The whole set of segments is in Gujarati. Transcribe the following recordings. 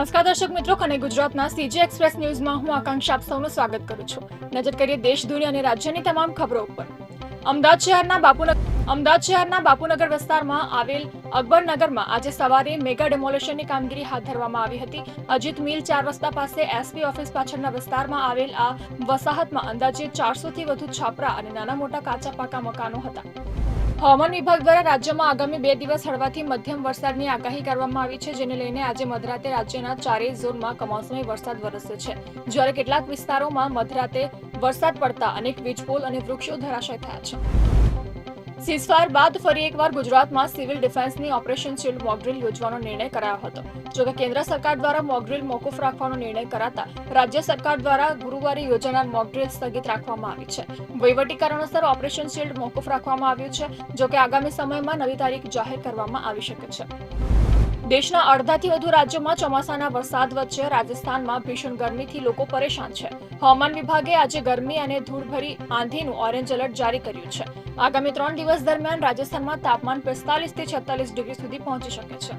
નમસ્કાર દર્શક મિત્રો, અને ગુજરાતના સીજી એક્સપ્રેસ ન્યૂઝમાં હું આકાંક્ષા આપ સૌનું સ્વાગત કરું છું. નજર કરીએ દેશ, દુનિયા અને રાજ્યની તમામ ખબરો ઉપર. અમદાવાદ શહેરના બાપુનગર વિસ્તારમાં આવેલ અકબરનગરમાં આજે સવારે મેગા ડેમોલેશનની કામગીરી હાથ ધરવામાં આવી હતી. અજીત મિલ 4 રસ્તા પાસે એસપી ઓફિસ પાછળના વિસ્તારમાં આવેલ આ વસાહતમાં અંદાજે 400 થી વધુ છાપરા અને નાના મોટા કાચા પાકા મકાનો હતા. હવામાન વિભાગ દ્વારા રાજ્યમાં આગામી 2 દિવસ હળવાથી મધ્યમ વરસાદની આગાહી કરવામાં આવી છે, જેને લઈને આજે મધરાતે રાજ્યના 4 ઝોનમાં કમોસમી વરસાદ વરસ્યો છે. જ્યારે કેટલાક વિસ્તારોમાં મધરાતે વરસાદ પડતા અનેક વીજપોલ અને વૃક્ષો ધરાશય થયા છે. સીઝફાયર બાદ ફરી એકવાર ગુજરાતમાં સિવિલ ડિફેન્સની ઓપરેશન શિલ્ડ મોકડ્રીલ યોજવાનો નિર્ણય કરાયો હતો. જોકે કેન્દ્ર સરકાર દ્વારા મોકડ્રીલ મોકૂફ રાખવાનો નિર્ણય કરાતા રાજ્ય સરકાર દ્વારા ગુરુવારે યોજાનાર મોકડ્રીલ સ્થગિત રાખવામાં આવી છે. વહીવટી કારણોસર ઓપરેશન શિલ્ડ મોકૂફ રાખવામાં આવ્યું છે. જોકે આગામી સમયમાં નવી તારીખ જાહેર કરવામાં આવી શકે છે. દેશના અડધાથી વધુ રાજ્યોમાં ચોમાસાના વરસાદ વચ્ચે રાજસ્થાનમાં ભીષણ ગરમીથી લોકો પરેશાન છે. હવામાન વિભાગે આજે ગરમી અને ધૂળભરી આંધીનું ઓરેન્જ એલર્ટ જારી કર્યું છે. આગામી 3 દિવસ દરમિયાન રાજસ્થાનમાં તાપમાન 45 થી 46 ડિગ્રી સુધી પહોંચી શકે છે.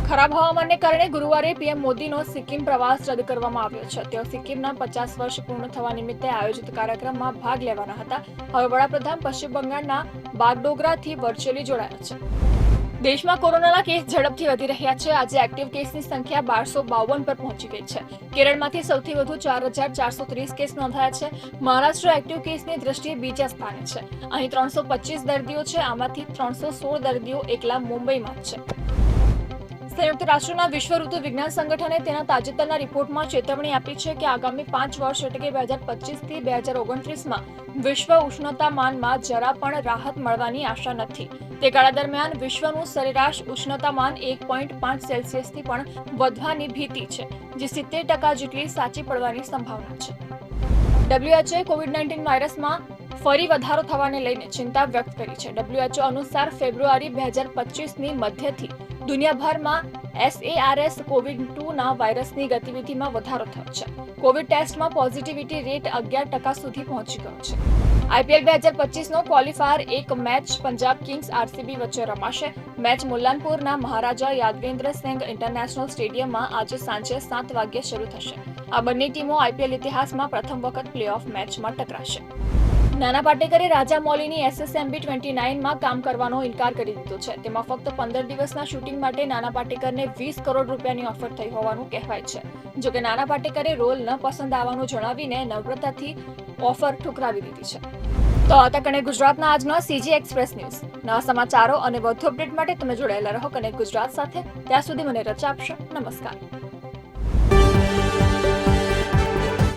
ખરાબ હવામાનને કારણે ગુરુવારે પીએમ મોદીનો સિક્કિમ પ્રવાસ રદ કરવામાં આવ્યો છે. તેઓ સિક્કિમના 50 વર્ષ પૂર્ણ થવા નિમિત્તે આયોજિત કાર્યક્રમમાં ભાગ લેવાના હતા. હવે વડાપ્રધાન પશ્ચિમ બંગાળના બાગડોગરાથી વર્ચ્યુઅલી જોડાયા છે. દેશમાં કોરોનાના કેસ ઝડપથી વધી રહ્યા છે. આજે એક્ટિવ કેસની સંખ્યા 1252 પર પહોંચી ગઈ છે. કેરળમાંથી સૌથી વધુ 4430 કેસ નોંધાયા છે. મહારાષ્ટ્ર એક્ટિવ કેસની દ્રષ્ટિએ બીજા સ્થાને છે. અહીં 325 દર્દીઓ છે. આમાંથી 316 દર્દીઓ એકલા મુંબઈમાં જ છે. સંયુક્ત રાષ્ટ્રના વિશ્વ ઋતુ વિજ્ઞાન સંગઠને તેના તાજેતરના રિપોર્ટમાં ચેતવણી આપી છે કે આગામી 5 વર્ષ એટલે કે 2025 થી 2029માં વિશ્વ ઉષ્ણતામાનમાં જરા પણ રાહત મળવાની આશા નથી. તે ગાળા દરમિયાન વિશ્વનું સરેરાશ ઉષ્ણતામાન 1.5 સેલ્સિયસથી પણ વધવાની ભીતિ છે, જે 70% જેટલી સાચી પડવાની સંભાવના છે. WHO કોવિડ-19 વાયરસમાં ફરી વધારો થવાને લઈને ચિંતા વ્યક્ત કરી છે. WHO અનુસાર ફેબ્રુઆરી 2025ની મધ્યથી દુનિયાભરમાં SARS-CoV-2ના વાયરસની ગતિવિધિમાં વધારો થયો છે. કોવિડ ટેસ્ટમાં પોઝિટિવિટી રેટ 11% સુધી પહોંચી ગયો છે. IPL 2025નો ક્વોલિફાયર એક મેચ પંજાબ કિંગ્સ RCB વચ્ચે રમાશે. મેચ મુલ્લાનપુરના મહારાજા યાદવેન્દ્રસિંહ ઇન્ટરનેશનલ સ્ટેડિયમમાં આજે સાંજે 7 વાગ્યે શરૂ થશે. આ બંને ટીમો IPL ઇતિહાસમાં પ્રથમ વખત પ્લેઓફ મેચમાં ટકરાશે. નાના પાટેકરે રાજામૌલીની SSMB 29માં કામ કરવાનો ઇનકાર કરી દીધો છે. તેમાં ફક્ત 15 દિવસના શૂટિંગ માટે નાના પાટેકરને 20 કરોડ રૂપિયાની ઓફર થઈ હોવાનું કહેવાય છે. જોકે નાના પાટેકરે રોલ ન પસંદ આવવાનું જણાવીને નમ્રતાથી ઓફર ઠુકરાવી દીધી છે. તો આ હતા કને ગુજરાતના આજના સીજી એક્સપ્રેસ ન્યૂઝ. નવા સમાચારો અને વધુ અપડેટ માટે તમે જોડાયેલા રહો કને ગુજરાત સાથે. ત્યાં સુધી મને રજા આપશો. નમસ્કાર.